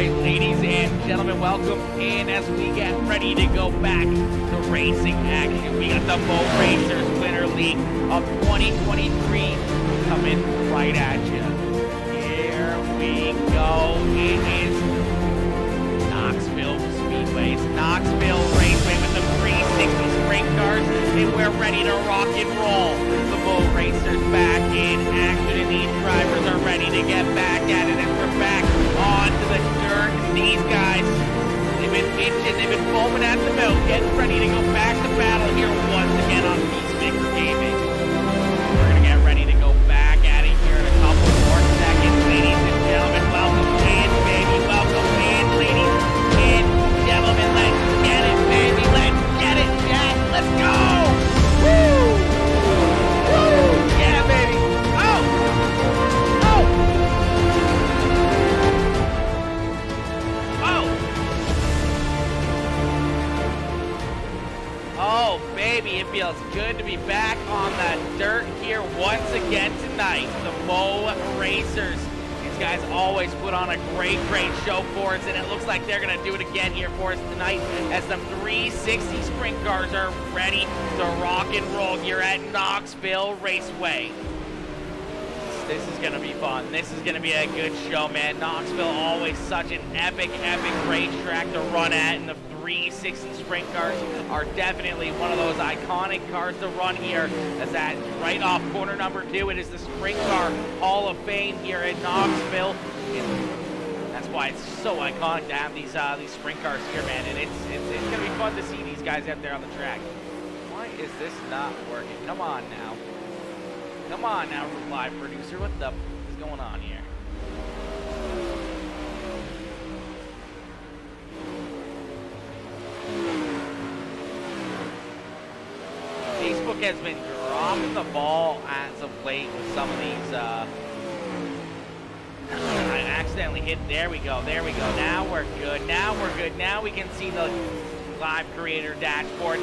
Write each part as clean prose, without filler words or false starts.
right, ladies and gentlemen, welcome in as we get ready to go back to racing action. We got the Mo Racers Winter League of 2023 coming right at you. Here we go. It is Knoxville Speedway. It's Knoxville Raceway with the 360 sprint cars, and we're ready to rock and roll. The Mo Racers back in action, and these drivers are ready to get back at it as we're back onto the dirt. These guys, they've been itching, they've been foaming at the mouth, getting ready to go back to battle here once again on Peacemaker Gaming. We're going to get ready to go back at it here in a couple more seconds, ladies and gentlemen. Welcome in, baby. Welcome in, ladies and gentlemen. Let's get it, baby. Let's get it, Jack. Let's go. Woo! Woo! Yeah, baby. Oh! Oh! Oh, baby, it feels good to be back on the dirt here once again tonight. The Mo Racers. These guys always put on a great show for us, and it looks like they're going to do it again here for us tonight as the 360 sprint cars are ready to rock and roll here at Knoxville Raceway. This is going to be fun. This is going to be a good show, man. Knoxville, always such an epic racetrack to run at, and the 360 sprint cars are definitely one of those iconic cars to run here. As that right off corner number 2, it is the Sprint Car Hall of Fame here at Knoxville. And that's why it's so iconic to have these sprint cars here, man. And it's going to be fun to see these guys out there on the track. Why is this not working? Come on now. Come on now, live producer. What the f is going on here? Facebook has been dropping the ball as of late with some of these. I accidentally hit. There we go. There we go. Now we're good. Now we're good. Now we can see the live creator dashboard.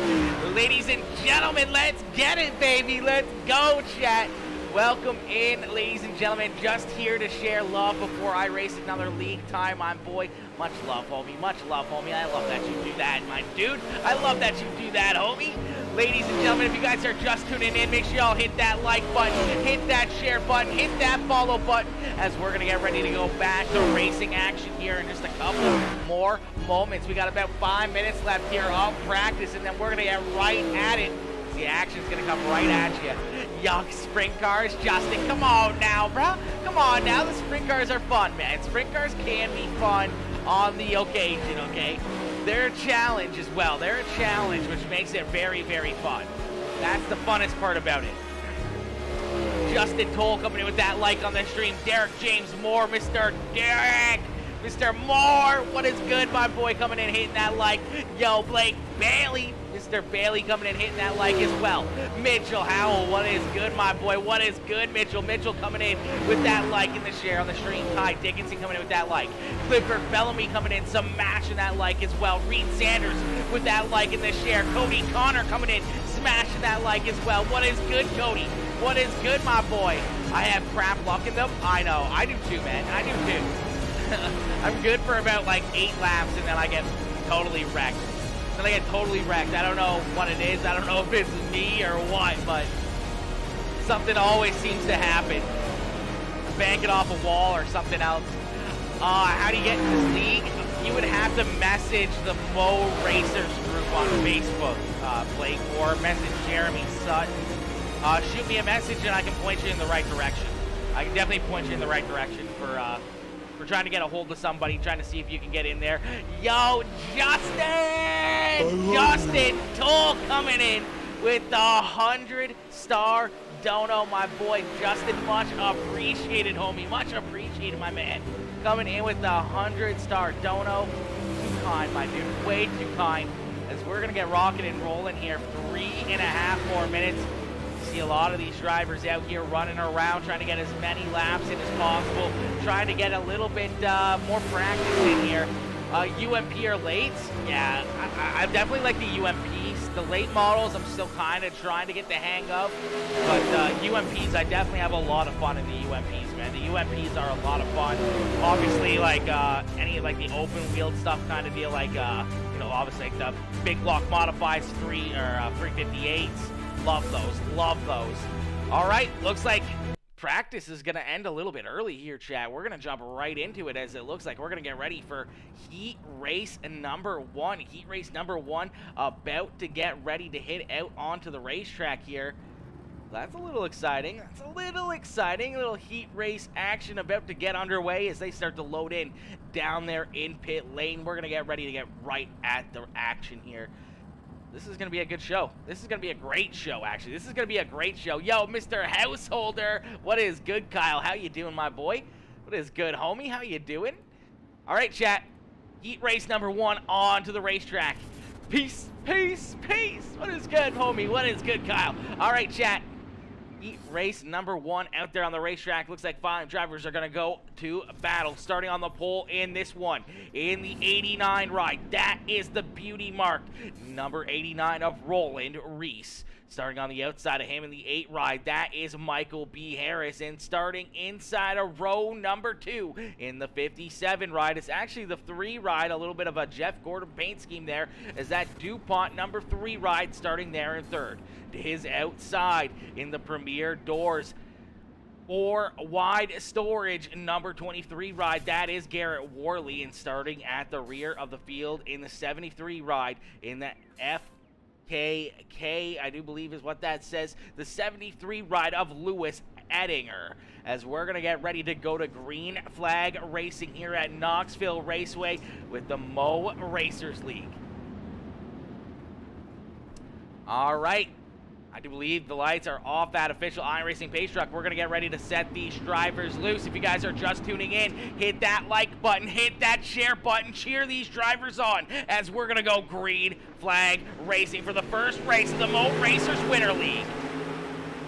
Ladies and gentlemen, let's get it, baby. Let's go, chat. Welcome in, ladies and gentlemen. Just here to share love before I race another league time. I'm boy. Much love, homie. Much love, homie. I love that you do that, my dude. I love that you do that, homie. Ladies and gentlemen, if you guys are just tuning in, make sure y'all hit that like button, hit that share button, hit that follow button, as we're going to get ready to go back to racing action here in just a couple more moments. We got about 5 minutes left here of practice, and then we're going to get right at it. The action's going to come right at you. Young sprint cars, Justin, come on now, bro. Come on now, the sprint cars are fun, man. Sprint cars can be fun on the occasion, okay? They're a challenge as well. They're a challenge, which makes it very fun. That's the funnest part about it. Justin Toll coming in with that like on the stream. Derek James Moore, Mr. Derek. Mr. Moore, what is good, my boy, coming in, hitting that like. Yo, Blake Bailey. Mr. Bailey coming in, hitting that like as well. Mitchell Howell, what is good, my boy? What is good, Mitchell? Mitchell coming in with that like in the share on the stream. Ty Dickinson coming in with that like. Clifford Bellamy coming in, smashing that like as well. Reed Sanders with that like in the share. Cody Connor coming in, smashing that like as well. What is good, Cody? What is good, my boy? I have crap luck in them. I know. I do too, man. I do too. I'm good for about like 8 laps, and then I get totally wrecked. Then I get totally wrecked. I don't know what it is. I don't know if it's me or what, but something always seems to happen. Bank it off a wall or something else. How do you get in this league? You would have to message the Mo Racers group on Facebook, Blake, or message Jeremy Sutton. Shoot me a message and I can point you in the right direction. I can definitely point you in the right direction for trying to get a hold of somebody, trying to see if you can get in there. Yo, Justin! Justin Toll coming in with the 100-star dono, my boy. Justin, much appreciated, homie. Much appreciated, my man. Coming in with the 100-star dono. Too kind, my dude. Way too kind. As we're going to get rocking and rolling here. 3.5 more minutes. See a lot of these drivers out here running around, trying to get as many laps in as possible, trying to get a little bit more practice in here. UMP or late? Yeah, I definitely like the UMP The late models, I'm still kind of trying to get the hang of. But UMPs, I definitely have a lot of fun in the UMPs, man. The UMPs are a lot of fun. Obviously, like any like the open wheeled stuff kind of deal, like you know, obviously like the big block modifies 358s. Love those. Love those. All right, looks like practice is going to end a little bit early here, chat. We're going to jump right into it, as it looks like we're going to get ready for heat race number 1. Heat race number 1 about to get ready to hit out onto the racetrack here. That's a little exciting. That's a little exciting. A little heat race action about to get underway as they start to load in down there in pit lane. We're going to get ready to get right at the action here. This is going to be a good show. This is going to be a great show, actually. This is going to be a great show. Yo, Mr. Householder, what is good, Kyle? How you doing, my boy? What is good, homie? How you doing? All right, chat. Heat race number 1 on to the racetrack. Peace, peace, peace. What is good, homie? What is good, Kyle? All right, chat. Heat race number 1 out there on the racetrack. Looks like 5 drivers are going to go to battle. Starting on the pole in this one, in the 89 ride. That is the beauty mark. Number 89 of Roland Reese. Starting on the outside of him in the 8 ride, that is Michael B. Harris. And starting inside of row number 2 in the 57 ride, it's actually the 3 ride, a little bit of a Jeff Gordon paint scheme there, as that DuPont number 3 ride starting there in 3rd. To his outside in the Premier Doors 4 wide storage number 23 ride, that is Garrett Worley. And starting at the rear of the field in the 73 ride in the FKK, I do believe is what that says, the 73 ride of Lewis Ettinger, as we're going to get ready to go to green flag racing here at Knoxville Raceway with the Mo Racers League. All right. I do believe the lights are off at official iRacing Pace Truck. We're going to get ready to set these drivers loose. If you guys are just tuning in, hit that like button, hit that share button, cheer these drivers on as we're going to go green flag racing for the first race of the Mo Racers Winter League.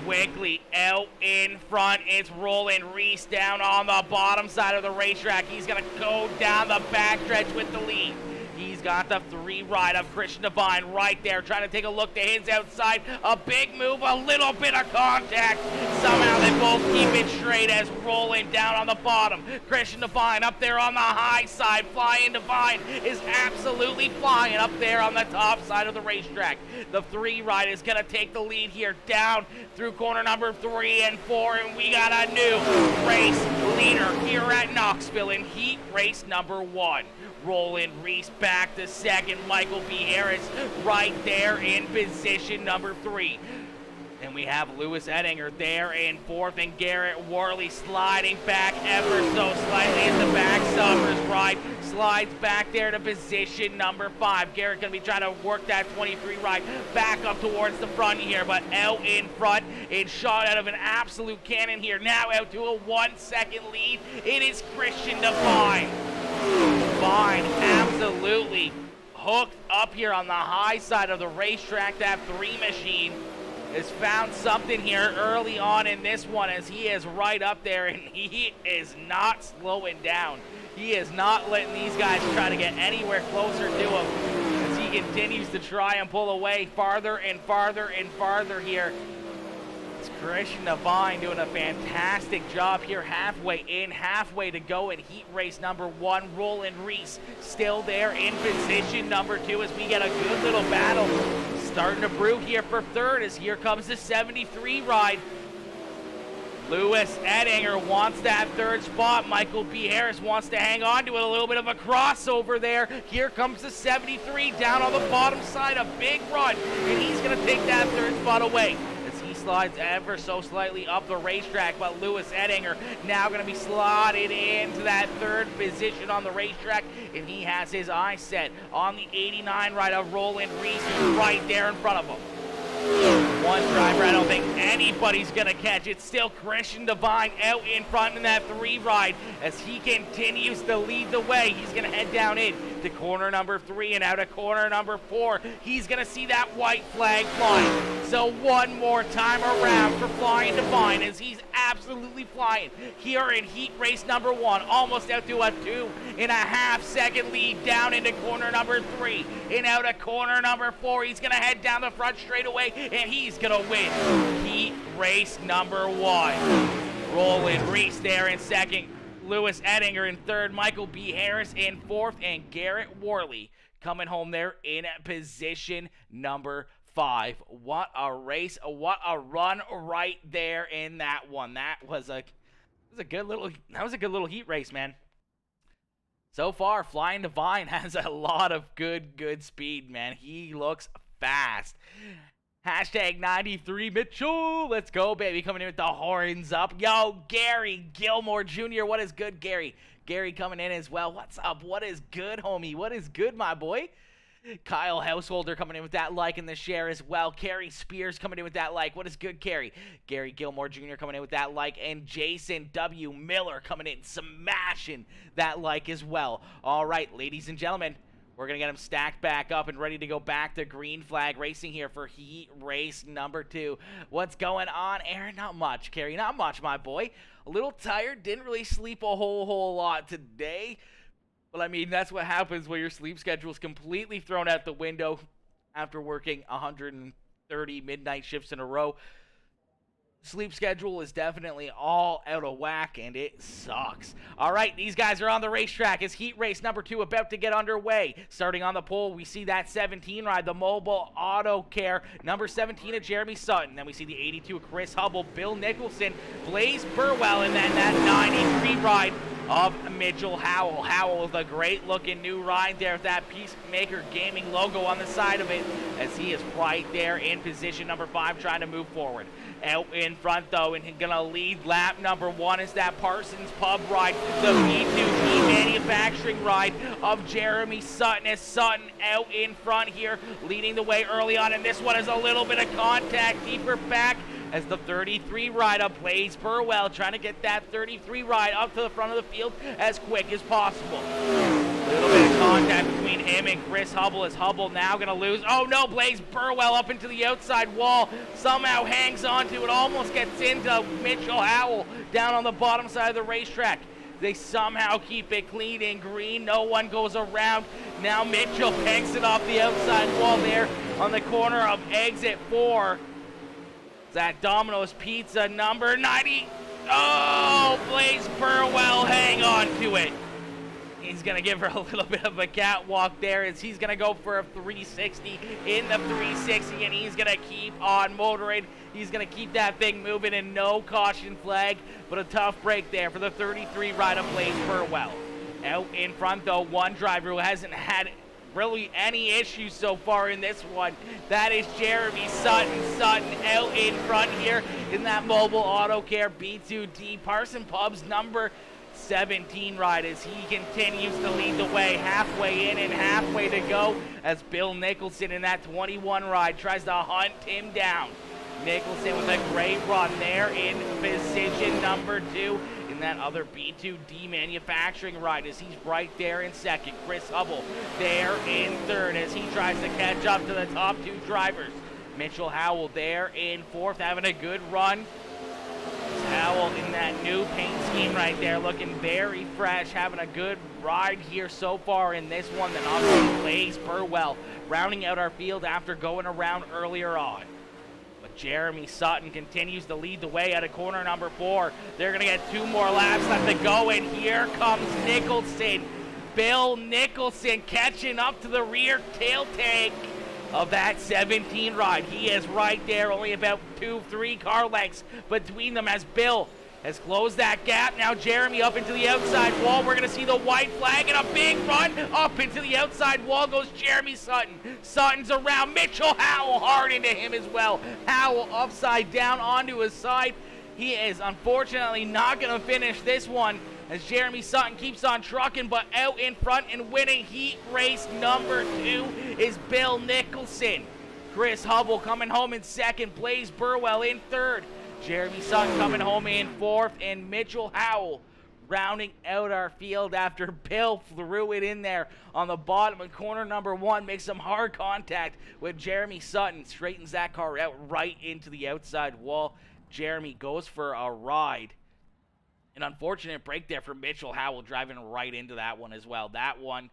Quickly out in front, it's Roland Reese down on the bottom side of the racetrack. He's going to go down the backstretch with the lead. He's got the 3 ride of Christian Devine right there, trying to take a look to his outside. A big move, a little bit of contact. Somehow they both keep it straight as Roland down on the bottom. Christian Devine up there on the high side. Flying Devine is absolutely flying up there on the top side of the racetrack. The 3 ride is going to take the lead here down through corner number 3 and 4, and we got a new race leader here at Knoxville in heat race number 1. Roland Reese back to 2nd. Michael B. Harris right there in position number 3. And we have Lewis Ettinger there in 4th, and Garrett Worley sliding back ever so slightly as the back stoppers ride. Slides back there to position number 5. Garrett going to be trying to work that 23 ride back up towards the front here, but out in front, it's shot out of an absolute cannon here. Now out to a 1-second lead. It is Christian Devine. Devine absolutely hooked up here on the high side of the racetrack. That 3 machine has found something here early on in this one, as he is right up there, and he is not slowing down. He is not letting these guys try to get anywhere closer to him as he continues to try and pull away farther and farther and farther here. It's Christian Devine doing a fantastic job here, halfway in, halfway to go in heat race number 1. Roland Reese still there in position number 2 as we get a good little battle starting to brew here for 3rd, as here comes the 73 ride. Lewis Ettinger wants that 3rd spot. Michael B. Harris wants to hang on to it. A little bit of a crossover there. Here comes the 73 down on the bottom side. A big run, and he's going to take that 3rd spot away as he slides ever so slightly up the racetrack. But Lewis Ettinger now going to be slotted into that 3rd position on the racetrack, and he has his eyes set on the 89 ride of Roland Reese right there in front of him. One driver I don't think anybody's going to catch. It's still Christian Devine out in front in that 3 ride as he continues to lead the way. He's going to head down in to corner number 3 and out of corner number 4. He's going to see that white flag flying. So one more time around for Flying Devine as he's absolutely flying here in heat race number 1. Almost out to a 2.5 second lead down into corner number 3. And out of corner number 4, he's going to head down the front straightaway, and he's going to win heat race number 1. Roland Reese there in second. Lewis Ettinger in third. Michael B. Harris in fourth. And Garrett Worley coming home there in position number 5. What a race. What a run right there in that one. That was a good little heat race, man. So far, Flying Divine has a lot of good speed, man. He looks fast. Hashtag 93 Mitchell. Let's go, baby. Coming in with the horns up. Yo, Gary Gilmore Jr. What is good, Gary? Gary coming in as well. What's up? What is good, homie? What is good, my boy? Kyle Householder coming in with that like and the share as well. Carrie Spears coming in with that like. What is good, Carrie? Gary Gilmore Jr. coming in with that like. And Jason W. Miller coming in smashing that like as well. All right, ladies and gentlemen, we're going to get them stacked back up and ready to go back to green flag racing here for heat race number 2. What's going on, Aaron? Not much, Carrie. Not much, my boy. A little tired. Didn't really sleep a whole lot today. Well, I mean, that's what happens when your sleep schedule is completely thrown out the window after working 130 midnight shifts in a row. Sleep schedule is definitely all out of whack, and it sucks. All right, these guys are on the racetrack. It's heat race number 2 about to get underway. Starting on the pole, we see that 17 ride, the Mobile Auto Care, number 17 of Jeremy Sutton. Then we see the 82 of Chris Hubble, Bill Nicholson, Blaze Burwell, and then that 93 ride of Mitchell Howell. Howell with a great-looking new ride there with that Peacemaker Gaming logo on the side of it, as he is right there in position number 5 trying to move forward. Out in front, though, and gonna lead lap number 1 is that Parsons Pub ride, the B2B manufacturing ride of Jeremy Sutton, as Sutton out in front here, leading the way early on, and this one is a little bit of contact deeper back as the 33 ride of Blaze Burwell trying to get that 33 ride up to the front of the field as quick as possible. A little bit of contact between him and Chris Hubble, as Hubble now going to lose. Oh no, Blaze Burwell up into the outside wall, somehow hangs onto it, almost gets into Mitchell Howell down on the bottom side of the racetrack. They somehow keep it clean and green. No one goes around. Now Mitchell hangs it off the outside wall there on the corner of exit 4. That Domino's Pizza number 90. Oh, Blaze Burwell, hang on to it. He's going to give her a little bit of a catwalk there, as he's going to go for a 360 in the 360, and he's going to keep on motoring. He's going to keep that thing moving, and no caution flag, but a tough break there for the 33 ride of Blaze Burwell. Out in front, though, one driver who hasn't had really any issues so far in this one. That is Jeremy Sutton. Sutton out in front here in that Mobile Auto Care B2D Parson Pub's number 17 ride, as he continues to lead the way, halfway in and halfway to go, as Bill Nicholson in that 21 ride tries to hunt him down. Nicholson with a great run there in position number 2. That other B2D manufacturing ride, as he's right there in second. Chris Hubble there in third as he tries to catch up to the top 2 drivers. Mitchell Howell there in fourth, having a good run. Howell in that new paint scheme right there, looking very fresh, having a good ride here so far in this one. Then obviously Blaze Burwell rounding out our field after going around earlier on. Jeremy Sutton continues to lead the way out of corner number 4. They're going to get 2 more laps left to go, and here comes Nicholson. Bill Nicholson catching up to the rear tail tank of that 17 ride. He is right there, only about 2-3 car lengths between them, as Bill has closed that gap. Now Jeremy up into the outside wall. We're going to see the white flag and a big run. Up into the outside wall goes Jeremy Sutton. Sutton's around. Mitchell Howell hard into him as well. Howell upside down onto his side. He is unfortunately not going to finish this one, as Jeremy Sutton keeps on trucking, but out in front and winning heat race number 2 is Bill Nicholson. Chris Hubble coming home in second. Blaze Burwell in third. Jeremy Sutton coming home in fourth, and Mitchell Howell rounding out our field after Bill threw it in there on the bottom of corner number 1, makes some hard contact with Jeremy Sutton, straightens that car out right into the outside wall. Jeremy goes for a ride. An unfortunate break there for Mitchell Howell, driving right into that one as well. That one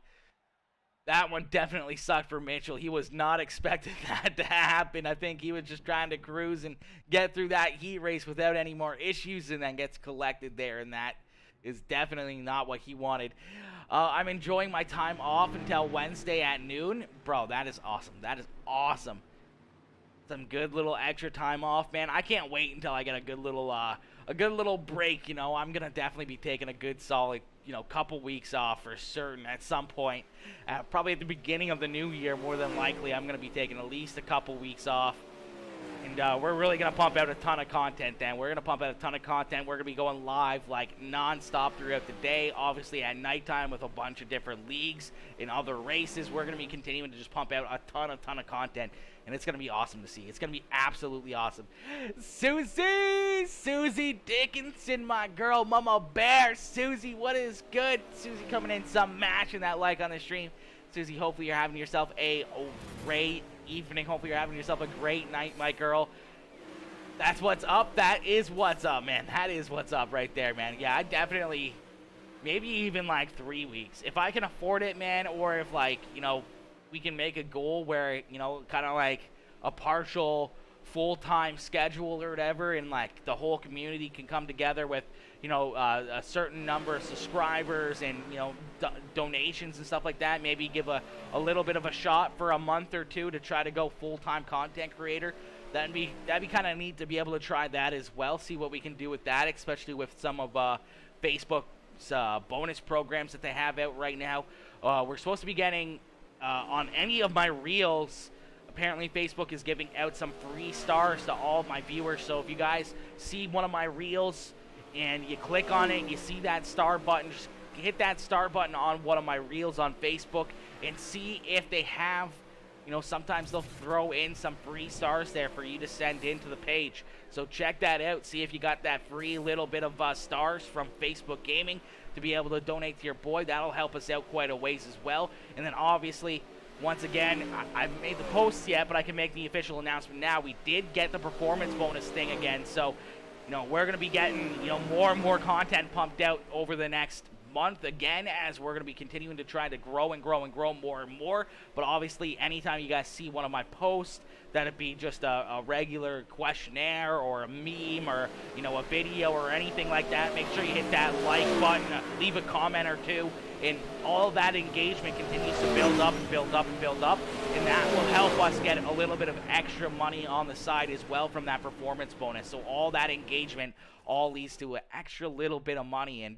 definitely sucked for Mitchell. He was not expecting that to happen. I think he was just trying to cruise and get through that heat race without any more issues, and then gets collected there, and that is definitely not what he wanted. I'm enjoying my time off until Wednesday at noon. Bro, that is awesome. That is awesome. Some good little extra time off, man. I can't wait until I get a good little break. You know, I'm gonna definitely be taking a good solid, you know, couple weeks off for certain at some point. Probably at the beginning of the new year, more than likely, I'm gonna be taking at least a couple weeks off. And we're really going to pump out a ton of content then. We're going to pump out a ton of content. We're going to be going live like non-stop throughout the day. Obviously at nighttime with a bunch of different leagues and other races. We're going to be continuing to just pump out a ton of content. And it's going to be awesome to see. It's going to be absolutely awesome. Susie Dickinson, my girl, Mama Bear. Susie, what is good? Susie coming in, some matching that like on the stream. Susie, hopefully you're having yourself a great evening. Hopefully you're having yourself a great night, my girl. That's what's up. That is what's up, man. That is what's up right there, man. Yeah, I definitely, maybe even like 3 weeks. If I can afford it, man, or if, like, you know, we can make a goal where, you know, kind of like a partial full-time schedule or whatever, and like the whole community can come together with, you know, a certain number of subscribers and, you know, donations and stuff like that. Maybe give a little bit of a shot for a month or two to try to go full-time content creator. That'd be kind of neat to be able to try that as well. See what we can do with that, especially with some of Facebook's bonus programs that they have out right now. We're supposed to be getting on any of my reels. Apparently, Facebook is giving out some free stars to all of my viewers. So if you guys see one of my reels and you click on it, you see that star button, just hit that star button on one of my reels on Facebook and see if they have, you know, sometimes they'll throw in some free stars there for you to send into the page. So check that out. See if you got that free little bit of stars from Facebook Gaming to be able to donate to your boy. That'll help us out quite a ways as well. And then obviously, once again, I haven't made the posts yet, but I can make the official announcement now. We did get the performance bonus thing again, so, you know, we're going to be getting, you know, more and more content pumped out over the next month again, as we're going to be continuing to try to grow and grow and grow more and more. But obviously, anytime you guys see one of my posts, that'd be just a regular questionnaire or a meme or, you know, a video or anything like that, make sure you hit that like button, leave a comment or two, and all that engagement continues to build up and build up and build up, and that will help us get a little bit of extra money on the side as well from that performance bonus. So all that engagement all leads to an extra little bit of money, and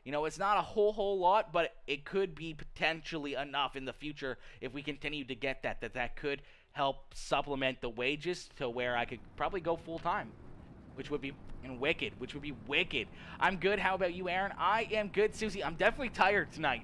you know, it's not a whole lot, but it could be potentially enough in the future if we continue to get that could help supplement the wages to where I could probably go full time, which would be wicked. I'm good. How about you, Aaron? I am good, Susie. I'm definitely tired tonight.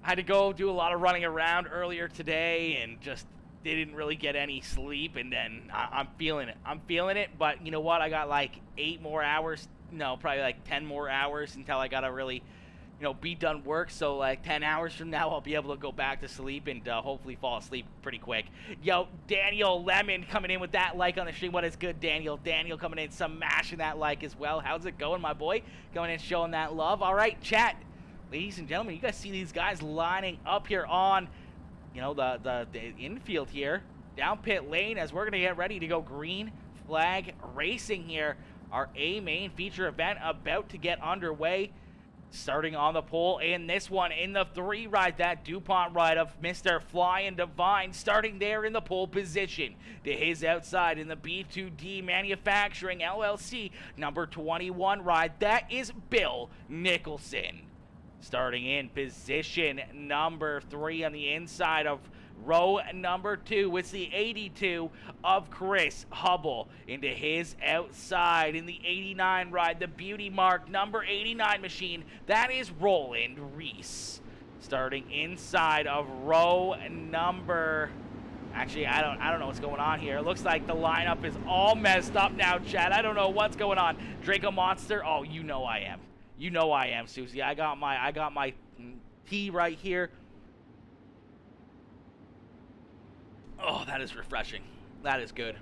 I had to go do a lot of running around earlier today and just didn't really get any sleep, and then I'm feeling it. But you know what? I got like 8 more hours. No, probably like 10 more hours until I gotta really, you know, be done work. So like 10 hours from now, I'll be able to go back to sleep and hopefully fall asleep pretty quick. Yo, Daniel Lemon coming in with that like on the stream. What is good, Daniel? Daniel coming in, some mashing that like as well. How's it going, my boy? Going in, showing that love. All right, chat, ladies and gentlemen, you guys see these guys lining up here on, you know, the infield here, down pit lane, as we're gonna get ready to go green flag racing here. Our A main feature event about to get underway. Starting on the pole in this one, in the 3 ride, that DuPont ride of Mr. Flying Divine, starting there in the pole position. To his outside in the B2D Manufacturing LLC, number 21 ride, that is Bill Nicholson. Starting in position number 3 on the inside of row number 2, it's the 82 of Chris Hubble. Into his outside in the 89 ride, the beauty mark number 89 machine, that is Roland Reese. Starting inside of row number, actually I don't know what's going on here. It looks like the lineup is all messed up now, chat. I don't know what's going on. Draco Monster, oh, you know I am. You know I am, Susie. I got my tea right here. Oh, that is refreshing. That is good.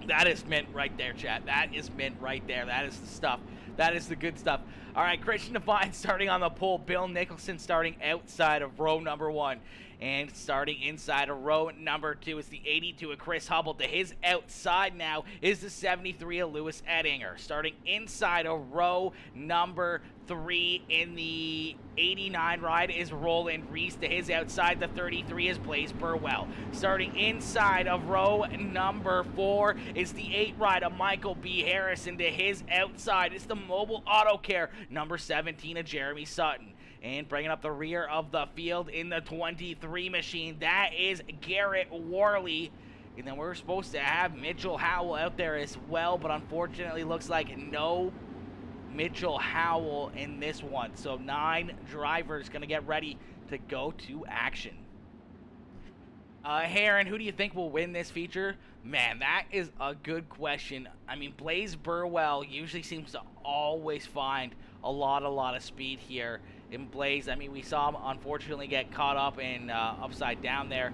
That is mint right there, chat. That is mint right there. That is the stuff. That is the good stuff. All right, Christian Devine starting on the pole. Bill Nicholson starting outside of row number 1. And starting inside of row number 2 is the 82 of Chris Hubble. To his outside now is the 73 of Lewis Edinger. Starting inside of row number 3 in the 89 ride is Roland Reese. To his outside, the 33 is Blaze Burwell. Starting inside of row number 4 is the 8 ride of Michael B. Harrison. To his outside is the Mobile Auto Care, number 17 of Jeremy Sutton. And bringing up the rear of the field in the 23 machine, that is Garrett Worley. And then we're supposed to have Mitchell Howell out there as well, but unfortunately looks like no Mitchell Howell in this one. So 9 drivers going to get ready to go to action. Heron, who do you think will win this feature? Man, that is a good question. I mean, Blaze Burwell usually seems to always find a lot of speed here in Blaze. I mean, we saw him unfortunately get caught up in upside down there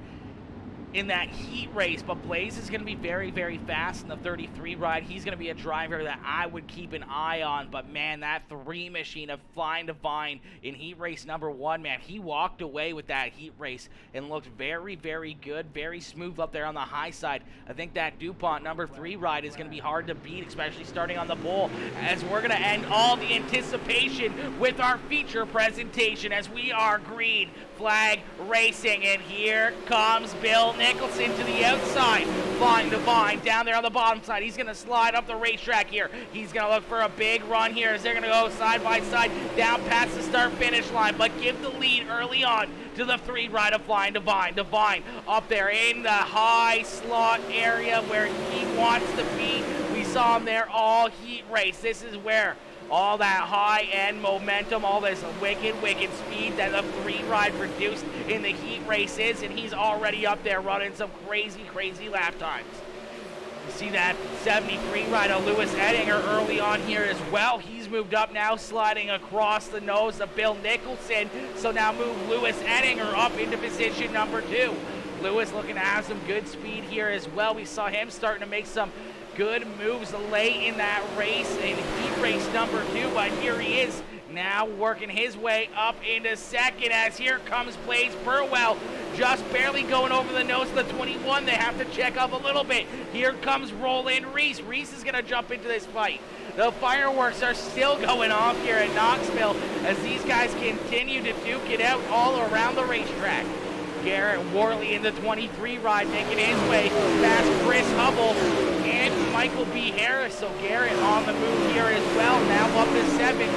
in that heat race, but Blaze is going to be very fast in the 33 ride. He's going to be a driver that I would keep an eye on, but man, that 3 machine of Flying Divine in heat race number 1, man, he walked away with that heat race and looked very good, very smooth up there on the high side. I think that DuPont number 3 ride is going to be hard to beat, especially starting on the pole, as we're going to end all the anticipation with our feature presentation as we are green flag racing, and here comes Bill Nicholson to the outside. Flying Divine down there on the bottom side. He's going to slide up the racetrack here. He's going to look for a big run here as they're going to go side by side down past the start-finish line, but give the lead early on to the 3 ride of Flying Divine. Divine up there in the high slot area where he wants to be. We saw him there all heat race. This is where all that high-end momentum, all this wicked speed that the 3 ride produced in the heat race is, and he's already up there running some crazy lap times. You see that 73 ride of Lewis Edinger early on here as well. He's moved up now, sliding across the nose of Bill Nicholson. So now move Lewis Edinger up into position number 2. Lewis looking to have some good speed here as well. We saw him starting to make some good moves late in that race, in heat race number 2, but here he is now working his way up into second as here comes Blaze Burwell, just barely going over the nose of the 21. They have to check up a little bit. Here comes Roland Reese. Reese is going to jump into this fight. The fireworks are still going off here at Knoxville as these guys continue to duke it out all around the racetrack. Garrett Worley in the 23 ride making his way past Chris Hubble and Michael B. Harris. So Garrett on the move here as well, now up to 7.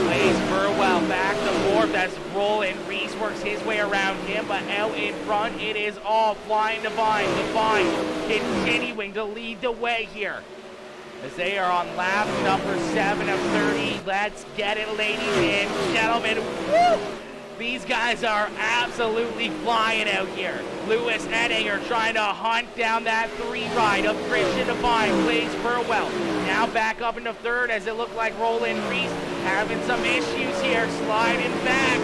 Blaze Burwell back to 4th as Roland Reese works his way around him, but out in front it is all Flying Divine. Divine continuing to lead the way here as they are on lap number 7 of 30. Let's get it, ladies and gentlemen. Woo! These guys are absolutely flying out here. Lewis Edinger trying to hunt down that 3 ride of Christian Divine. Blaze Burwell now back up into 3rd as it looked like Roland Reese having some issues here, sliding back.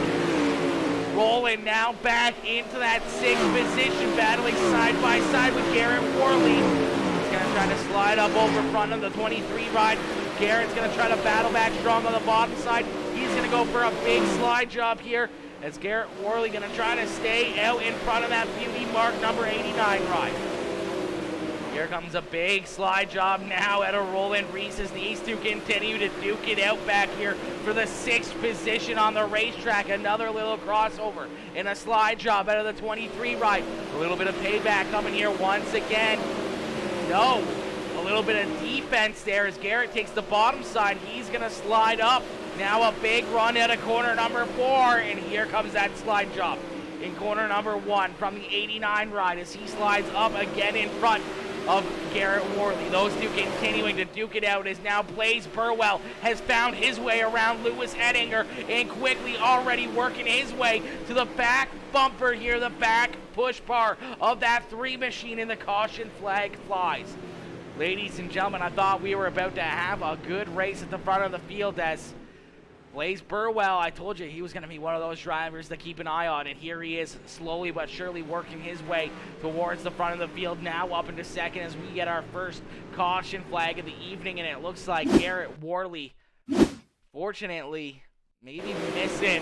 Roland now back into that 6th position, battling side by side with Garrett Worley. He's going to try to slide up over front of the 23 ride. Garrett's going to try to battle back strong on the bottom side. He's going to go for a big slide job here as Garrett Worley going to try to stay out in front of that beauty mark number 89 ride. Here comes a big slide job now at a Roland Reese as these two continue to duke it out back here for the 6th position on the racetrack. Another little crossover and a slide job out of the 23 ride. A little bit of payback coming here once again. No. A little bit of defense there as Garrett takes the bottom side. He's going to slide up. Now a big run out of corner number 4, and here comes that slide job in corner number 1 from the 89 ride as he slides up again in front of Garrett Worley. Those two continuing to duke it out as now Blaze Burwell has found his way around Lewis Edinger and quickly already working his way to the back bumper here, the back push bar of that 3 machine, and the caution flag flies. Ladies and gentlemen, I thought we were about to have a good race at the front of the field as Blaze Burwell, I told you he was going to be one of those drivers to keep an eye on, and here he is, slowly but surely working his way towards the front of the field, now up into second as we get our first caution flag of the evening, and it looks like Garrett Worley, fortunately, maybe missing.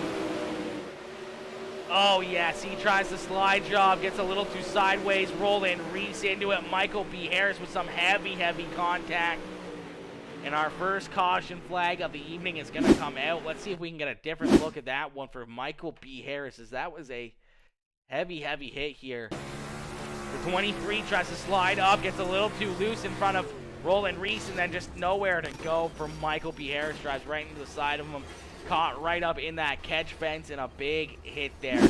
Oh, yes, he tries the slide job, gets a little too sideways, Roland Reese into it, Michael B. Harris with some heavy contact. And our first caution flag of the evening is going to come out. Let's see if we can get a different look at that one for Michael B. Harris, as that was a heavy hit here. The 23 tries to slide up, gets a little too loose in front of Roland Reese, and then just nowhere to go for Michael B. Harris. Drives right into the side of him, caught right up in that catch fence, and a big hit there.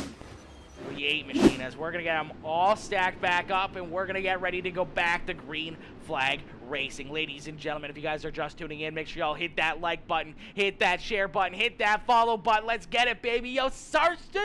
The 8 machine, as we're going to get them all stacked back up, and we're going to get ready to go back to green flag racing. Ladies and gentlemen, if you guys are just tuning in, make sure y'all hit that like button, hit that share button, hit that follow button. Let's get it, baby. Yo, Sarcy,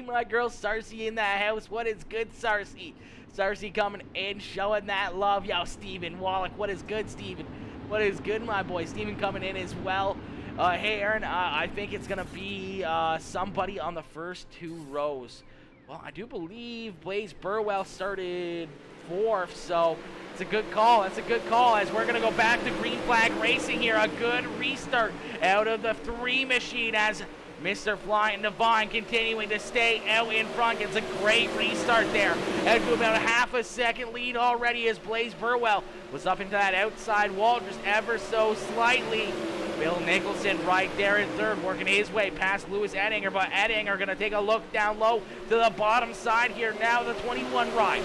my girl Sarcy in the house. What is good, Sarcy? Sarcy coming in, showing that love. Yo, Steven Wallach, what is good, Steven? What is good, my boy? Steven coming in as well. Hey, Aaron, I think it's going to be somebody on the first 2 rows. Well, I do believe Blaze Burwell started 4th, so it's a good call. That's a good call, as we're going to go back to green flag racing here. A good restart out of the 3 machine, as Mr. Flying Divine continuing to stay out in front. Gets a great restart there. Out to about a half a second lead already, as Blaze Burwell was up into that outside wall just ever so slightly. Bill Nicholson right there in 3rd, working his way past Lewis Edinger, but Edinger going to take a look down low to the bottom side here now, the 21 ride.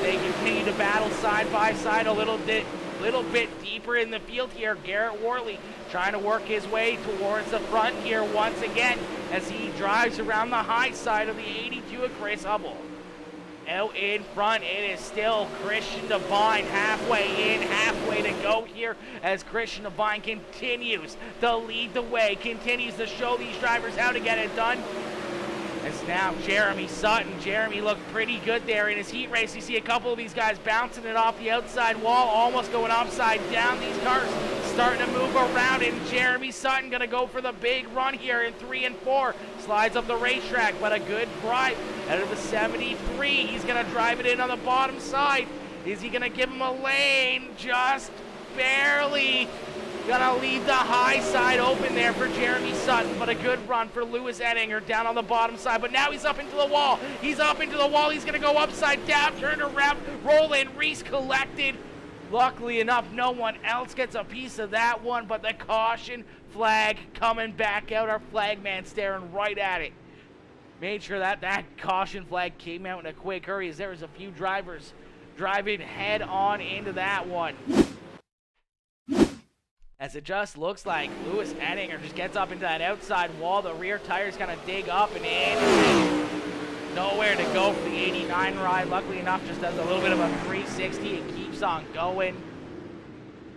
They continue to battle side by side a little bit deeper in the field here. Garrett Worley trying to work his way towards the front here once again as he drives around the high side of the 82 of Chris Hubble. Out in front, it is still Christian Divine, halfway in, halfway to go here, as Christian Divine continues to lead the way, continues to show these drivers how to get it done. As now Jeremy Sutton. Jeremy looked pretty good there in his heat race. You see a couple of these guys bouncing it off the outside wall, almost going upside down. These cars starting to move around, and Jeremy Sutton going to go for the big run here in 3 and 4. Slides up the racetrack, but a good drive out of the 73. He's going to drive it in on the bottom side. Is he going to give him a lane? Just barely. Gonna leave the high side open there for Jeremy Sutton, but a good run for Lewis Edinger down on the bottom side. But now he's up into the wall. He's up into the wall. He's gonna go upside down, turn around, roll in. Reese collected. Luckily enough, no one else gets a piece of that one, but the caution flag coming back out. Our flag man staring right at it. Made sure that caution flag came out in a quick hurry, as there was a few drivers driving head on into that one. As it just looks like Lewis Edinger just gets up into that outside wall. The rear tires kind of dig up and in. Nowhere to go for the 89 ride. Luckily enough, just does a little bit of a 360 and keeps on going.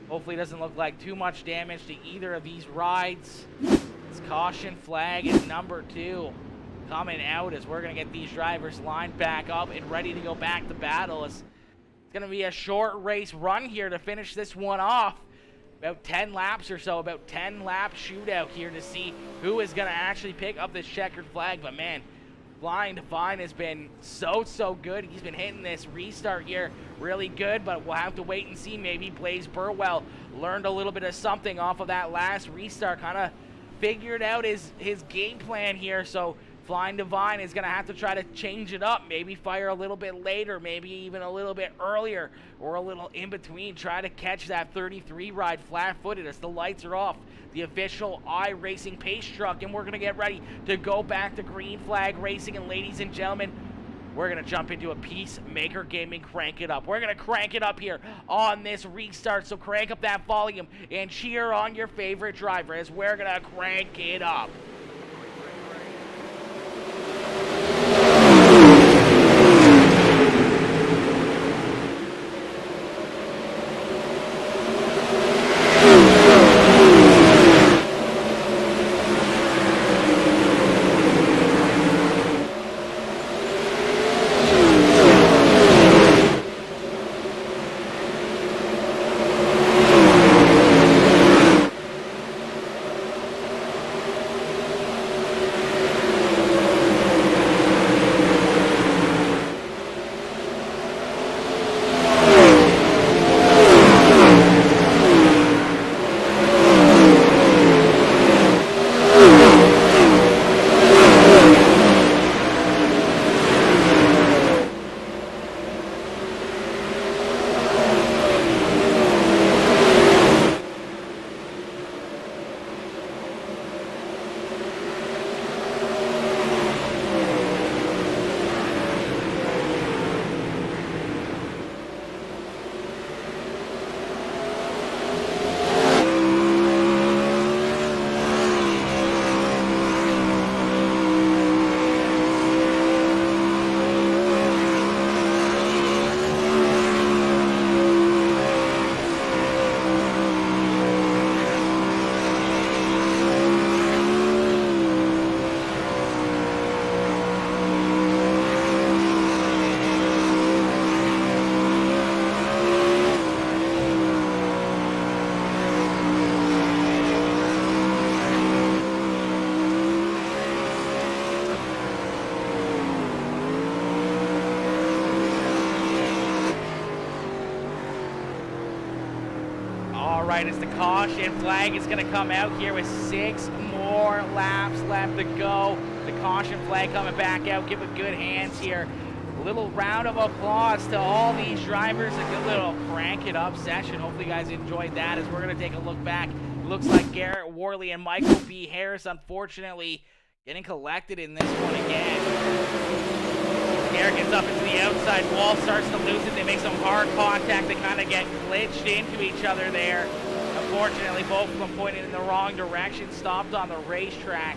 Hopefully it doesn't look like too much damage to either of these rides. This caution flag is number 2 coming out, as we're going to get these drivers lined back up and ready to go back to battle. It's going to be a short race run here to finish this one off. About 10 laps or so, about 10 lap shootout here to see who is going to actually pick up this checkered flag. But man, Flying Divine has been so good. He's been hitting this restart here really good, but we'll have to wait and see. Maybe Blaze Burwell learned a little bit of something off of that last restart, kind of figured out his game plan here. So Flying Divine is going to have to try to change it up, maybe fire a little bit later, maybe even a little bit earlier, or a little in between. Try to catch that 33 ride flat-footed as the lights are off. The official iRacing pace truck, and we're going to get ready to go back to green flag racing. And ladies and gentlemen, we're going to jump into a Peacemaker Gaming Crank It Up. We're going to crank it up here on this restart, so crank up that volume and cheer on your favorite driver as we're going to crank it up. right, as the caution flag is going to come out here with 6 more laps left to go. The caution flag coming back out. Give a good hands here. A little round of applause to all these drivers. A good little crank it up session. Hopefully you guys enjoyed that, as we're going to take a look back. Looks like Garrett Worley and Michael B. Harris, unfortunately, getting collected in this one again. Garrett gets up into the outside wall, starts to lose it. They make some hard contact. They kind of get glitched into each other there. Unfortunately, both of them pointed in the wrong direction, stopped on the racetrack.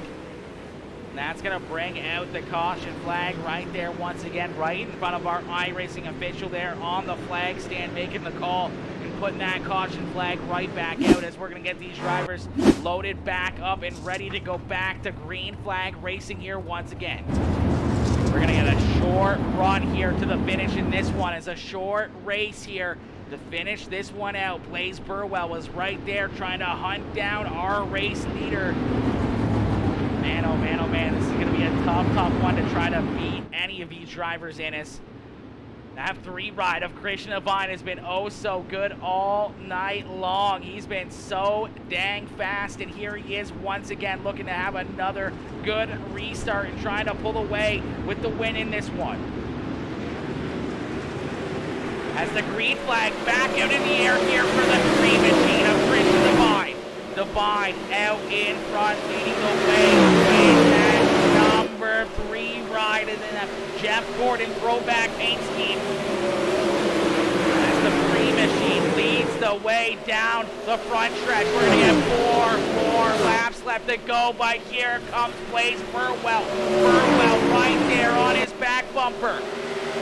And that's going to bring out the caution flag right there once again, right in front of our iRacing official there on the flag stand, making the call and putting that caution flag right back out, as we're going to get these drivers loaded back up and ready to go back to green flag racing here once again. We're going to get a short run here to the finish in this one. It's a short race here to finish this one out. Blaze Burwell was right there trying to hunt down our race leader. Man, oh man, oh man, this is going to be a tough one to try to beat any of these drivers in us. That 3 ride of Christian Devine has been oh so good all night long. He's been so dang fast, and here he is once again looking to have another good restart and trying to pull away with the win in this one. As the green flag back out in the air here for the green machine of Christian Devine. Devine out in front, leading the way in that number 3 ride, and then a Jeff Gordon throwback paint scheme. As the green machine leads the way down the front stretch. We're going to get 4 more laps left to go, but here comes Blaze Burwell. Burwell right there on his back bumper.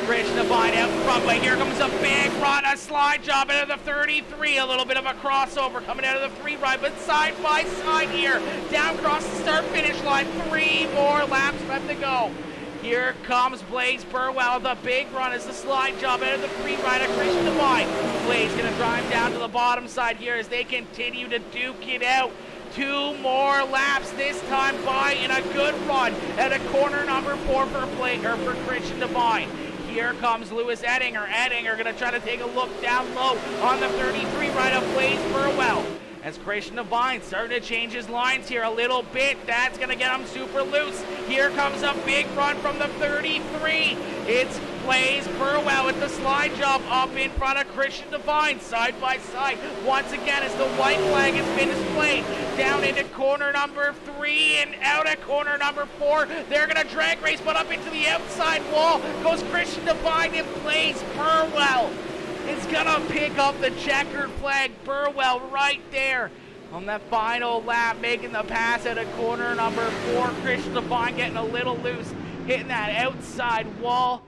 Christian Devine out in front, but here comes a big run, a slide job into the 33, a little bit of a crossover coming out of the 3 ride, but side by side here, down across the start-finish line, 3 more laps left to go. Here comes Blaze Burwell, the big run as the slide job out of the 3 ride of Christian Devine. Blaze gonna drive down to the bottom side here as they continue to duke it out. 2 more laps this time by in a good run at a corner number 4 for Christian Devine. Here comes Lewis Ettinger. Ettinger going to try to take a look down low on the 33 right of Blaze Burwell. As Christian Devine starting to change his lines here a little bit. That's going to get him super loose. Here comes a big run from the 33. It's Blaze Burwell with the slide job up in front of Christian Devine, side by side. Once again, as the white flag has been displayed, down into corner number 3 and out at corner number 4. They're going to drag race, but up into the outside wall goes Christian Devine, and Blaze Burwell is going to pick up the checkered flag. Burwell right there on that final lap, making the pass at a corner number 4. Christian Devine getting a little loose, hitting that outside wall.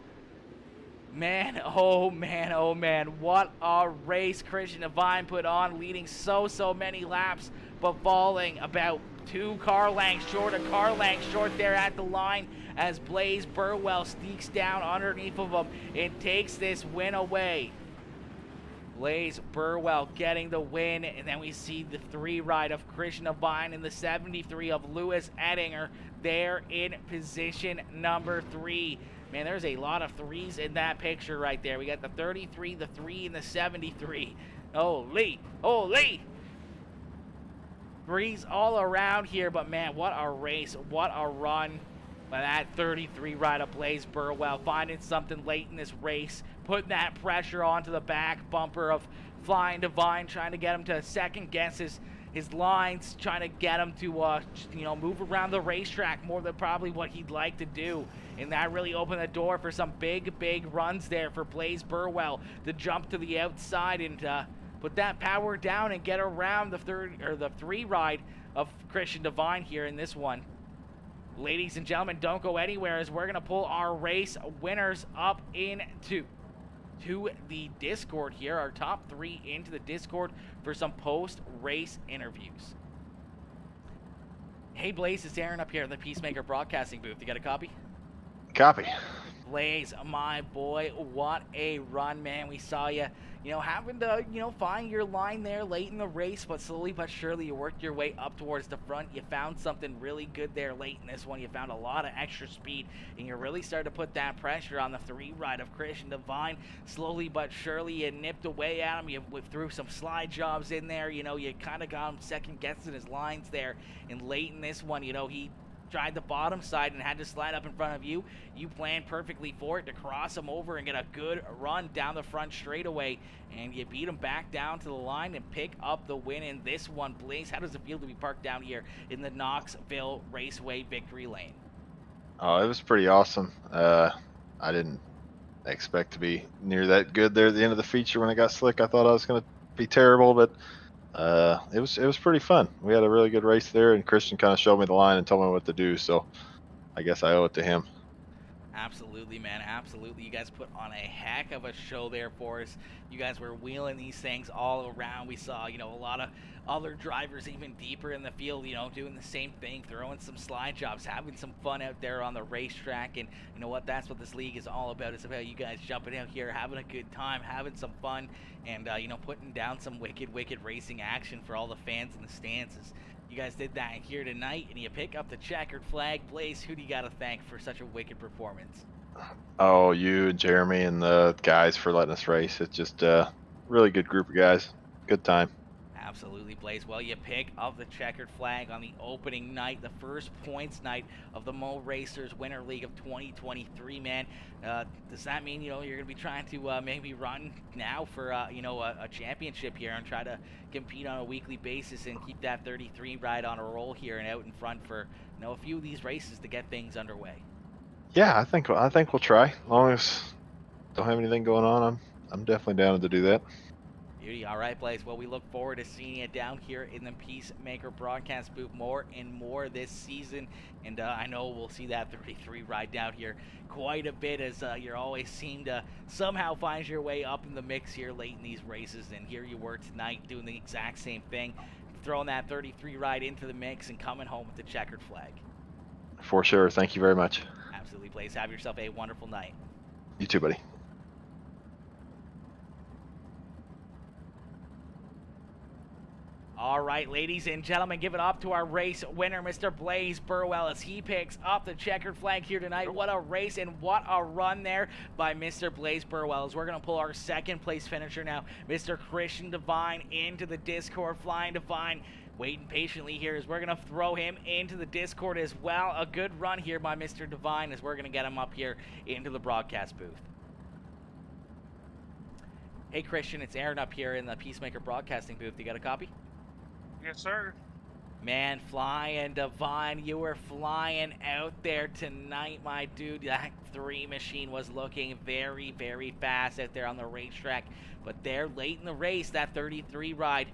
Man, oh man, oh man, what a race Christian Devine put on, leading so many laps, but falling about 2 car lengths short, a car length short there at the line, as Blaze Burwell sneaks down underneath of him and takes this win away. Blaze Burwell getting the win, and then we see the 3 ride of Christian Devine and the 73 of Lewis Ettinger there in position number 3. Man, there's a lot of 3s in that picture right there. We got the 33, the 3, and the 73. Holy, holy. 3s all around here, but man, what a race, what a run by that 33 ride of Blaze Burwell, finding something late in this race, putting that pressure onto the back bumper of Flying Devine, trying to get him to second guess his lines, trying to get him to move around the racetrack more than probably what he'd like to do. And that really opened the door for some big runs there for Blaze Burwell to jump to the outside and put that power down and get around the 3 ride of Christian Devine here in this one. Ladies and gentlemen, don't go anywhere, as we're going to pull our race winners up into the Discord here, our top 3 into the Discord for some post-race interviews. Hey Blaze, it's Aaron up here in the Peacemaker Broadcasting booth. You got a copy? Copy. Blaze, my boy, what a run, man. We saw you, having to, find your line there late in the race, but slowly but surely you worked your way up towards the front. You found something really good there late in this one. You found a lot of extra speed, and you really started to put that pressure on the 3 ride of Christian Devine. Slowly but surely you nipped away at him. You threw some slide jobs in there. You kind of got him second guessing his lines there. And late in this one, he tried the bottom side and had to slide up in front of you. You planned perfectly for it to cross him over and get a good run down the front straightaway, and you beat him back down to the line and pick up the win in this one. Blaze, how does it feel to be parked down here in the Knoxville Raceway victory lane? Oh, it was pretty awesome. I didn't expect to be near that good there at the end of the feature when it got slick. I thought I was going to be terrible, but it was pretty fun. We had a really good race there, and Christian kind of showed me the line and told me what to do, so I guess I owe it to him. Absolutely, man. Absolutely. You guys put on a heck of a show there for us. You guys were wheeling these things all around. We saw, a lot of other drivers even deeper in the field, doing the same thing, throwing some slide jobs, having some fun out there on the racetrack. And you know what? That's what this league is all about. It's about you guys jumping out here, having a good time, having some fun, and, putting down some wicked racing action for all the fans in the stands. You guys did that here tonight, and you pick up the checkered flag. Blaze, who do you got to thank for such a wicked performance? Oh, you, Jeremy, and the guys for letting us race. It's just a really good group of guys. Good time. Absolutely, Blaze. Well, you pick up the checkered flag on the opening night, the first points night of the Mo Racers Winter League of 2023, man. Does that mean, you're going to be trying to maybe run now for, a championship here and try to compete on a weekly basis and keep that 33 ride on a roll here and out in front for, a few of these races to get things underway? Yeah, I think we'll try. As long as don't have anything going on, I'm definitely down to do that. Beauty. All right, Blaze. Well, we look forward to seeing you down here in the Peacemaker broadcast booth more and more this season. And I know we'll see that 33 ride down here quite a bit, as you always seem to somehow find your way up in the mix here late in these races. And here you were tonight doing the exact same thing, throwing that 33 ride into the mix and coming home with the checkered flag. For sure. Thank you very much. Absolutely, Blaze. Have yourself a wonderful night. You too, buddy. All right, ladies and gentlemen, give it up to our race winner, Mr. Blaze Burwell, as he picks up the checkered flag here tonight. What a race and what a run there by Mr. Blaze Burwell, as we're going to pull our second place finisher now, Mr. Christian Devine, into the Discord. Flying Devine waiting patiently here as we're going to throw him into the Discord as well. A good run here by Mr. Devine as we're going to get him up here into the broadcast booth. Hey, Christian, it's Aaron up here in the Peacemaker broadcasting booth. You got a copy? Yes, sir. Man, Flying Devine, you were flying out there tonight, my dude. That 3 machine was looking very, very fast out there on the racetrack. But there, late in the race, that 33 ride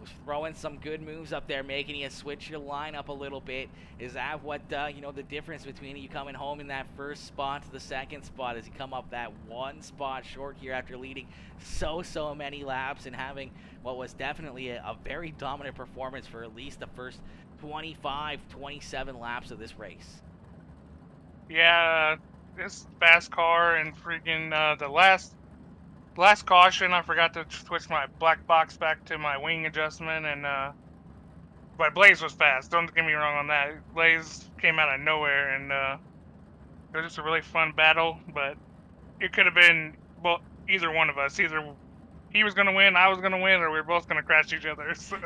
was throwing some good moves up there, making you switch your lineup a little bit. Is that what, the difference between you coming home in that first spot to the second spot, as you come up that 1 spot short here after leading so many laps and having what was definitely a very dominant performance for at least the first 25-27 laps of this race? Yeah, this fast car and freaking the last caution, I forgot to switch my black box back to my wing adjustment, and but Blaze was fast. Don't get me wrong on that. Blaze came out of nowhere, and it was just a really fun battle. But it could have been, well, either one of us. Either he was gonna win, I was gonna win, or we were both gonna crash each other. So.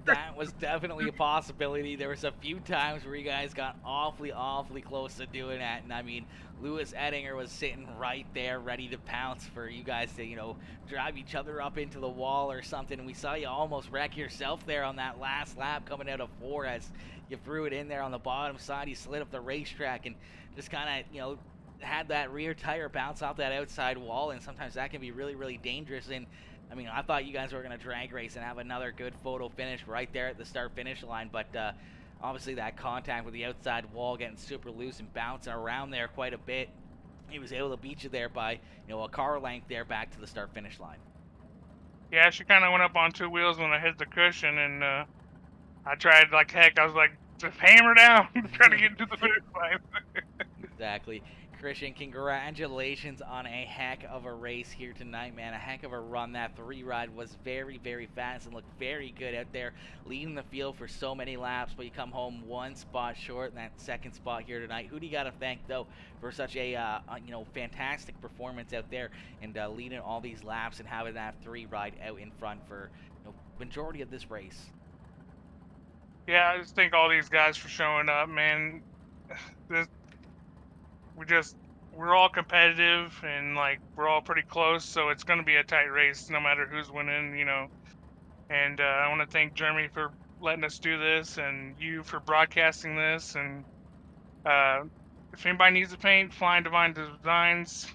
That was definitely a possibility. There was a few times where you guys got awfully close to doing that, and I mean, Lewis Ettinger was sitting right there ready to pounce for you guys to, drive each other up into the wall or something. And we saw you almost wreck yourself there on that last lap coming out of 4 as you threw it in there on the bottom side. You slid up the racetrack and just kind of, had that rear tire bounce off that outside wall, and sometimes that can be really dangerous. And I mean, I thought you guys were going to drag race and have another good photo finish right there at the start-finish line, but obviously that contact with the outside wall getting super loose and bouncing around there quite a bit, he was able to beat you there by, a car length there back to the start-finish line. Yeah, she kind of went up on 2 wheels when I hit the cushion, and I tried like heck. I was like, just hammer down, trying to get into the finish line. Exactly. Christian, congratulations on a heck of a race here tonight, man. A heck of a run. That 3 ride was very, very fast and looked very good out there, leading the field for so many laps, but you come home 1 spot short in that 2nd spot here tonight. Who do you got to thank, though, for such a fantastic performance out there and leading all these laps and having that 3 ride out in front for majority of this race? Yeah, I just thank all these guys for showing up, man. We're all competitive and like we're all pretty close, so it's gonna be a tight race no matter who's winning, And I want to thank Jeremy for letting us do this, and you for broadcasting this. And if anybody needs to paint, Flying Divine Designs.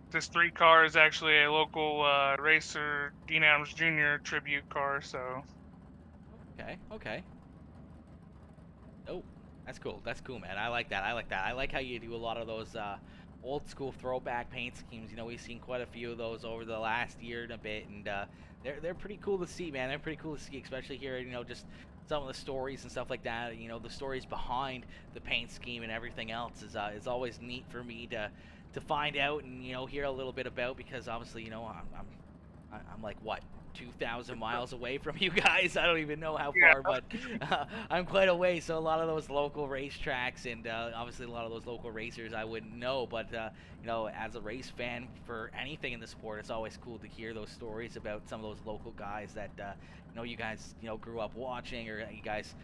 This 3 car is actually a local racer, Dean Adams Jr. tribute car. So. Okay. Oh, that's cool. That's cool, man. I like that. I like how you do a lot of those old school throwback paint schemes. We've seen quite a few of those over the last year and a bit, and they're pretty cool to see, man. They're pretty cool to see, especially here, just some of the stories and stuff like that. The stories behind the paint scheme and everything else is always neat for me to find out and hear a little bit about, because obviously I'm like, what, 2,000 miles away from you guys? I don't even know how far, but I'm quite away. So a lot of those local racetracks and obviously a lot of those local racers I wouldn't know. But as a race fan for anything in the sport, it's always cool to hear those stories about some of those local guys that you guys grew up watching, or you guys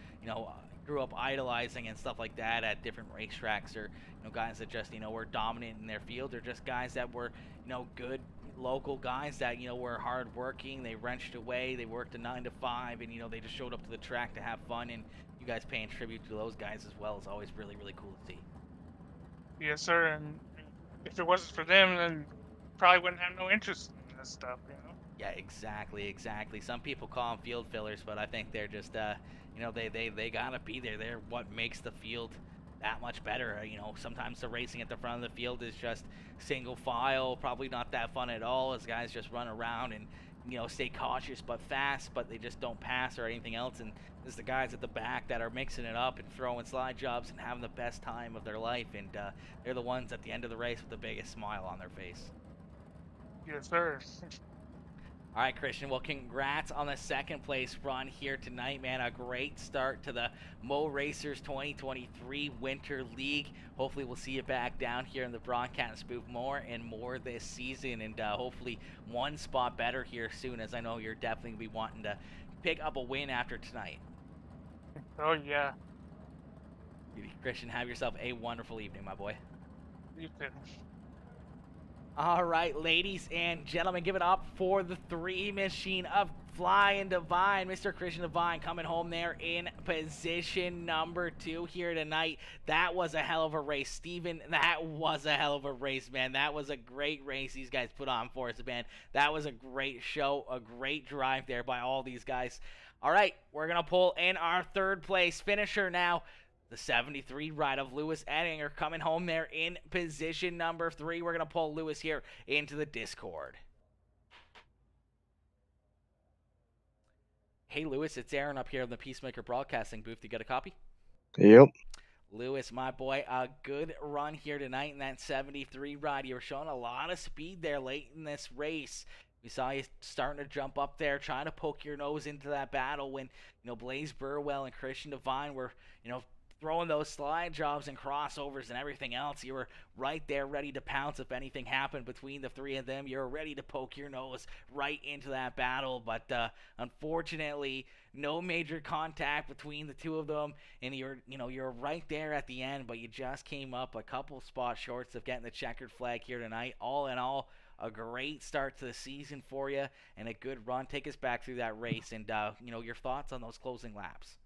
grew up idolizing and stuff like that at different racetracks, or guys that just were dominant in their field, or just guys that were good local guys that were hard working. They wrenched away, they worked a 9 to 5, and they just showed up to the track to have fun. And you guys paying tribute to those guys as well is always really, really cool to see. Yes, sir. And if it wasn't for them, then probably wouldn't have no interest in this stuff. Yeah, exactly. Some people call them field fillers, but I think they're just they gotta be there. They're what makes the field that much better. Sometimes the racing at the front of the field is just single file, probably not that fun at all, as guys just run around and stay cautious but fast, but they just don't pass or anything else. And there's the guys at the back that are mixing it up and throwing slide jobs and having the best time of their life, and they're the ones at the end of the race with the biggest smile on their face. Yes, sir. All right, Christian, well, congrats on the 2nd place run here tonight, man. A great start to the Mo Racers 2023 Winter League. Hopefully we'll see you back down here in the broadcast booth more and more this season, and hopefully 1 spot better here soon, as I know you're definitely going to be wanting to pick up a win after tonight. Oh, yeah. Christian, have yourself a wonderful evening, my boy. You too. All right, ladies and gentlemen, give it up for the 3 machine of Flying Divine. Mr. Christian Divine coming home there in position number 2 here tonight. That was a hell of a race. Steven, that was a hell of a race, man. That was a great race these guys put on for us, man. That was a great show, a great drive there by all these guys. All right, we're going to pull in our 3rd place finisher now. The 73 ride of Lewis Ettinger coming home there in position number 3. We're going to pull Lewis here into the Discord. Hey, Lewis, it's Aaron up here in the Peacemaker Broadcasting booth. You got a copy? Yep. Lewis, my boy, a good run here tonight in that 73 ride. You were showing a lot of speed there late in this race. We saw you starting to jump up there, trying to poke your nose into that battle when, Blaze Burwell and Christian Divine were, throwing those slide jobs and crossovers and everything else. You were right there ready to pounce if anything happened between the 3 of them. You were ready to poke your nose right into that battle, but unfortunately no major contact between the 2 of them, and you're right there at the end, but you just came up a couple spots short of getting the checkered flag here tonight. All in all, a great start to the season for you and a good run. Take us back through that race and your thoughts on those closing laps.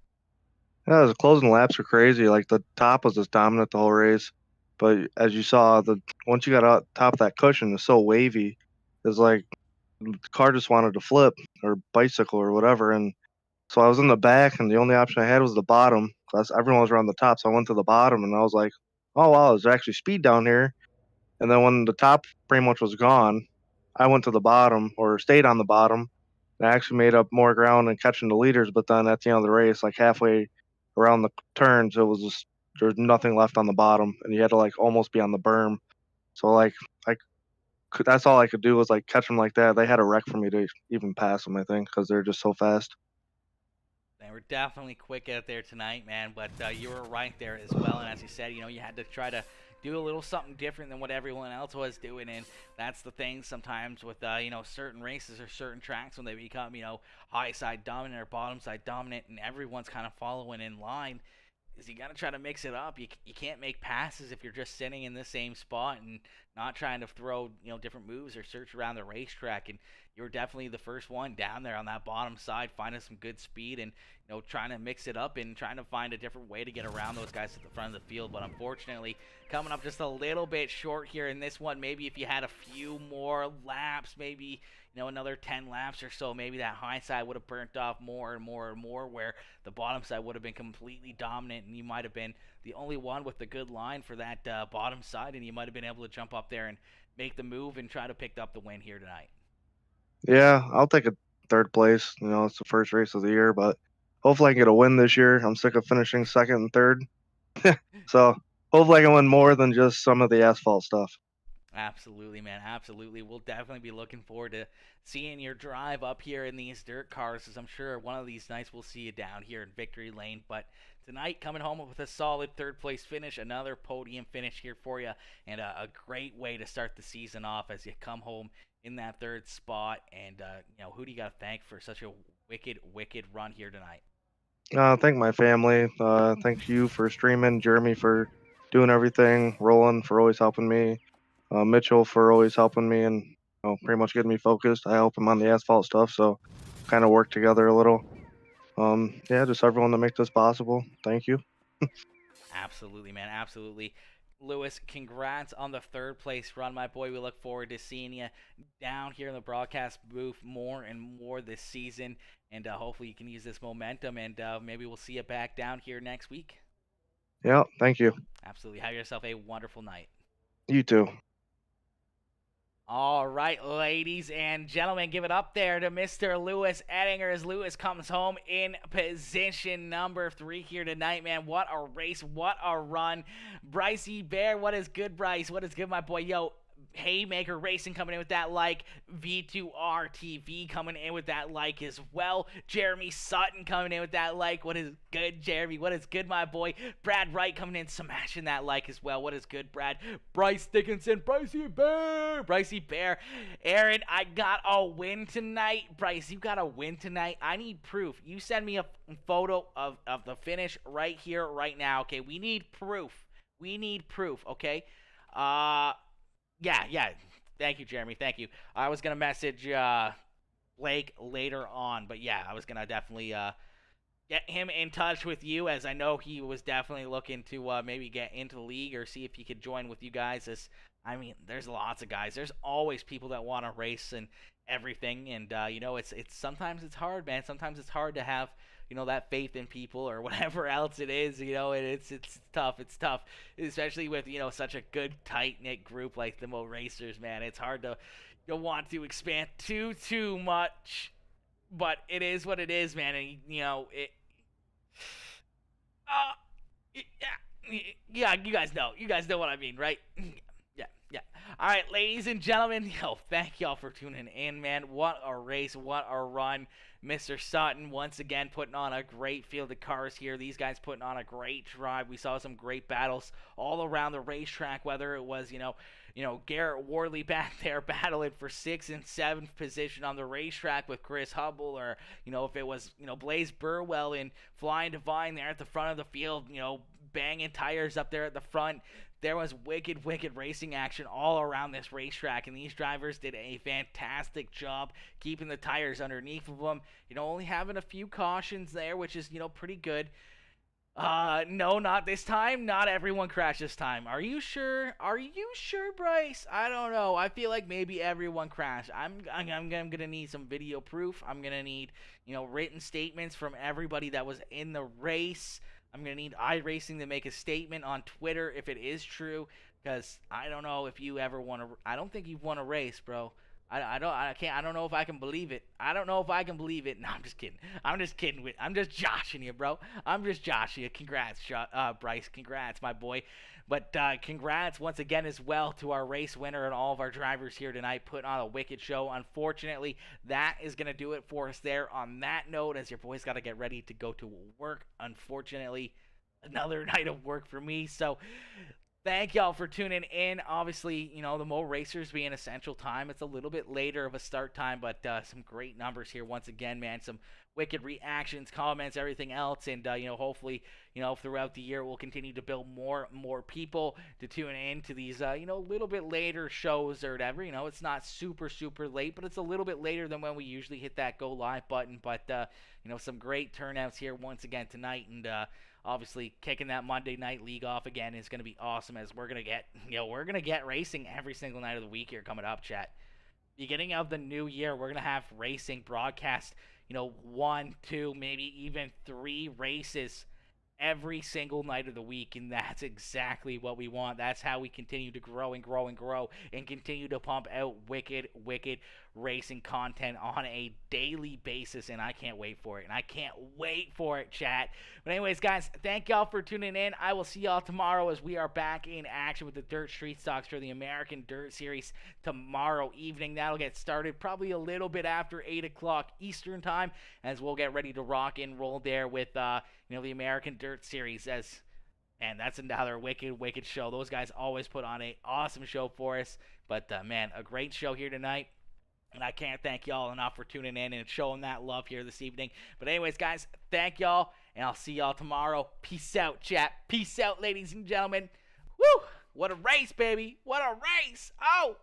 Yeah, the closing laps were crazy. Like, the top was just dominant the whole race. But as you saw, once you got out top of that cushion, it's so wavy. It's like the car just wanted to flip, or bicycle or whatever. And so I was in the back, and the only option I had was the bottom. Everyone was around the top, so I went to the bottom, and I was like, oh, wow, there's actually speed down here. And then when the top pretty much was gone, I went to the bottom, or stayed on the bottom. I actually made up more ground and catching the leaders. But then at the end of the race, like halfway around the turns, it was just there's nothing left on the bottom, and you had to like almost be on the berm. So like that's all I could do was like catch them like that. They had a wreck for me to even pass them, I think, because they're just so fast. They were definitely quick out there tonight, man, but you were right there as well. And as you said, you had to try to do a little something different than what everyone else was doing. And that's the thing sometimes with, certain races or certain tracks when they become, high side dominant or bottom side dominant and everyone's kind of following in line. Is you got to try to mix it up. You can't make passes if you're just sitting in the same spot and not trying to throw, different moves or search around the racetrack. And you were definitely the first one down there on that bottom side, finding some good speed and, trying to mix it up and trying to find a different way to get around those guys at the front of the field. But unfortunately, coming up just a little bit short here in this one. Maybe if you had a few more laps, maybe, another 10 laps or so, maybe that high side would have burnt off more and more and more, where the bottom side would have been completely dominant, and you might have been the only one with the good line for that bottom side, and you might have been able to jump up there and make the move and try to pick up the win here tonight. Yeah, I'll take a third place. It's the first race of the year, but hopefully I can get a win this year. I'm sick of finishing second and third. So hopefully I can win more than just some of the asphalt stuff. Absolutely, man. Absolutely. We'll definitely be looking forward to seeing your drive up here in these dirt cars, as I'm sure one of these nights we'll see you down here in Victory Lane. But tonight, coming home with a solid third place finish, another podium finish here for you, and a great way to start the season off as you come home in that third spot. And, who do you got to thank for such a wicked, wicked run here tonight? Thank my family. Thank you for streaming, Jeremy for doing everything, Roland for always helping me, Mitchell for always helping me and pretty much getting me focused. I help him on the asphalt stuff, so kind of work together a little. Yeah, just everyone to make this possible. Thank you. Absolutely, man. Absolutely. Lewis, congrats on the third place run, my boy. We look forward to seeing you down here in the broadcast booth more and more this season. And hopefully you can use this momentum, and maybe we'll see you back down here next week. Yeah, thank you. Absolutely. Have yourself a wonderful night. You too. All right, ladies and gentlemen, give it up there to Mr. Lewis Ettinger as Lewis comes home in position number 3 here tonight, man. What a race, what a run. Brycey Bear, what is good, Bryce? What is good, my boy? Yo, Haymaker Racing coming in with that like. V2R TV coming in with that like as well. Jeremy Sutton coming in with that like. What is good, Jeremy? What is good, my boy? Brad Wright coming in smashing that like as well. What is good, Brad? Bryce Dickinson, Brycey Bear. Aaron, I got a win tonight. Bryce, you got a win tonight. I need proof. You send me a photo of the finish right here, right now. Okay, we need proof. Okay? Yeah. Thank you, Jeremy. Thank you. I was going to message Blake later on, but yeah, I was going to definitely get him in touch with you, as I know he was definitely looking to maybe get into the league or see if he could join with you guys. There's lots of guys. There's always people that want to race and everything, and it's sometimes it's hard, man. Sometimes it's hard to have that faith in people or whatever else it is, and it's tough, especially with, such a good, tight-knit group like the Mo Racers, man. It's hard to want to expand too much, but it is what it is, man, and, yeah, you guys know what I mean, right? Yeah. All right, ladies and gentlemen, thank y'all for tuning in, man. What a race, what a run. Mr. Sutton once again putting on a great field of cars here. These guys putting on a great drive. We saw some great battles all around the racetrack, whether it was, Garrett Worley back there battling for 6th and 7th position on the racetrack with Chris Hubble, or, if it was, Blaze Burwell and Flying Divine there at the front of the field, banging tires up there at the front. There was wicked racing action all around this racetrack, and these drivers did a fantastic job keeping the tires underneath of them. Only having a few cautions there, which is, pretty good. No, not this time. Not everyone crashed this time. Are you sure? Bryce? I don't know. I feel like maybe everyone crashed. I'm gonna need some video proof. I'm gonna need, written statements from everybody that was in the race. I'm going to need iRacing to make a statement on Twitter if it is true, because I don't know if you ever want to – I don't think you've won a race, bro. I don't know if I can believe it. I don't know if I can believe it. No, I'm just kidding. I'm just joshing you, bro. I'm just joshing you. Congrats, Bryce. Congrats, my boy. But congrats once again as well to our race winner and all of our drivers here tonight, putting on a wicked show. Unfortunately, that is going to do it for us there on that note, as your boy's got to get ready to go to work. Unfortunately, another night of work for me. So thank y'all for tuning in. Obviously, you know, the Mo Racers being Essential Time, it's a little bit later of a start time, but some great numbers here once again, man. Some wicked reactions, comments, everything else, and you know, hopefully, you know, throughout the year we'll continue to build more people to tune in to these you know, a little bit later shows or whatever. You know, it's not super late, but it's a little bit later than when we usually hit that go live button. But you know, some great turnouts here once again tonight, and obviously kicking that Monday Night League off again is going to be awesome, as we're going to get racing every single night of the week here coming up, chat. Beginning of the new year, we're going to have racing broadcast, you know, 1, 2, maybe even 3 races every single night of the week, and that's exactly what we want. That's how we continue to grow and continue to pump out wicked racing content on a daily basis, and I can't wait for it, chat. But anyways, guys, thank y'all for tuning in. I will see y'all tomorrow as we are back in action with the Dirt Street Stocks for the American Dirt Series tomorrow evening. That'll get started probably a little bit after 8 o'clock Eastern time, as we'll get ready to rock and roll there with you know, the American Dirt Series. And that's another wicked show. Those guys always put on a awesome show for us. But man, a great show here tonight. And I can't thank y'all enough for tuning in and showing that love here this evening. But anyways, guys, thank y'all, and I'll see y'all tomorrow. Peace out, chat. Peace out, ladies and gentlemen. Woo! What a race, baby. What a race. Oh!